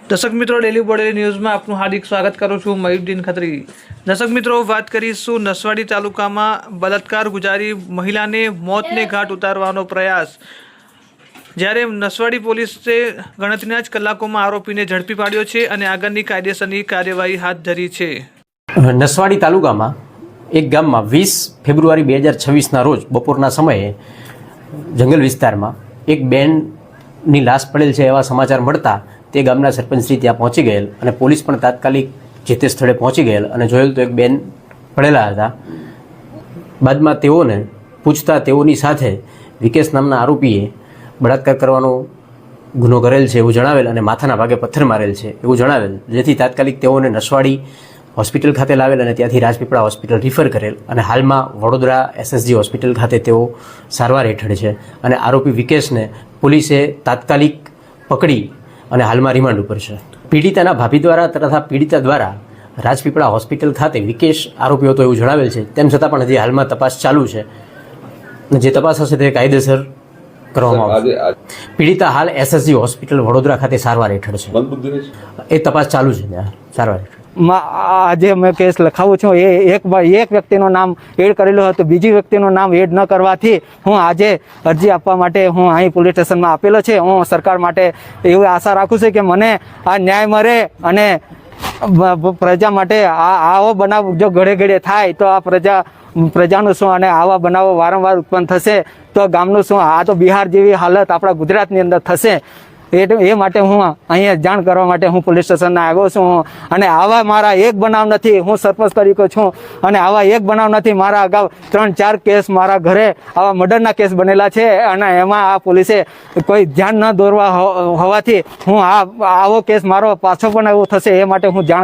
દર્શક મિત્રો, ડેલી બોડેલી ન્યૂઝમાં આપનું હાર્દિક સ્વાગત કરું છું. મયુદ્દીન ખત્રી. દર્શક મિત્રો, વાત કરીશું નસવાડી તાલુકામાં બલાત્કાર ગુજારી મહિલાને મોતને ઘાટ ઉતારવાનો પ્રયાસ. જ્યારે નસવાડી પોલીસે ગણતરીના જ કલાકોમાં આરોપીને ઝડપી પાડ્યો છે અને આગળની કાયદેસરની કાર્યવાહી હાથ ધરી છે. નસવાડી તાલુકામાં એક ગામમાં 20 ફેબ્રુઆરી 2026ના રોજ બપોરના સમયે જંગલ વિસ્તારમાં એક બેનની લાશ પડેલ છે એવા સમાચાર મળતા તે ગામના સરપંચશ્રી ત્યાં પહોંચી ગયેલ અને પોલીસ પણ તાત્કાલિક જે તે સ્થળે પહોંચી ગયેલ અને જોયેલ તો એક બેન પડેલા હતા. બાદમાં તેઓને પૂછતા તેઓની સાથે વિકેશ નામના આરોપીએ બળાત્કાર કરવાનો ગુનો કરેલ છે એવું જણાવેલ અને માથાના ભાગે પથ્થર મારેલ છે એવું જણાવેલ, જેથી તાત્કાલિક તેઓને નસવાડી હોસ્પિટલ ખાતે લાવેલ અને ત્યાંથી રાજપીપળા હોસ્પિટલ રિફર કરેલ અને હાલમાં વડોદરા SSG હોસ્પિટલ ખાતે તેઓ સારવાર હેઠળ છે અને આરોપી વિકેશને પોલીસે તાત્કાલિક પકડી અને હાલમાં રિમાન્ડ ઉપર છે. પીડિતાના ભાભી દ્વારા તથા પીડિતા દ્વારા રાજપીપળા હોસ્પિટલ ખાતે વિકેશ આરોપી હતો એવું જણાવેલ છે. તેમ છતાં પણ હજી હાલમાં તપાસ ચાલુ છે અને જે તપાસ હશે તે કાયદેસર કરવામાં આવશે. પીડિતા હાલ SSG હોસ્પિટલ વડોદરા ખાતે સારવાર હેઠળ છે. એ તપાસ ચાલુ છે ત્યાં સારવાર હેઠળ. આજે મેં કેસ લખાવું છું એ એક વ્યક્તિનું નામ એડ કરેલું હતું, બીજી વ્યક્તિનું નામ એડ ન કરવાથી હું આજે અરજી આપવા માટે હું અહીં પોલીસ સ્ટેશનમાં આપેલો છે. હું સરકાર માટે એવી આશા રાખું છું કે મને આ ન્યાય મળે અને પ્રજા માટે આવો બનાવ જો ઘડે ઘડે થાય તો આ પ્રજાનું શું અને આવા બનાવો વારંવાર ઉત્પન્ન થશે તો ગામનું શું. આ તો બિહાર જેવી હાલત આપણા ગુજરાતની અંદર થશે. એ માટે હું અહીંયા જાણ કરવા માટે હું પોલીસ સ્ટેશનમાં આવ્યો છું. અને આવા મારા એક બનાવ નથી, હું સરપંચ તરીકે છું અને આવા એક બનાવ નથી. મારા અગાઉ 3-4 કેસ મારા ઘરે આવા મર્ડરના કેસ બનેલા છે અને એમાં આ પોલીસે કોઈ ધ્યાન ન દોરવા હોવાથી હું આવો કેસ મારો પાછો પણ એવું થશે એ માટે હું જાણ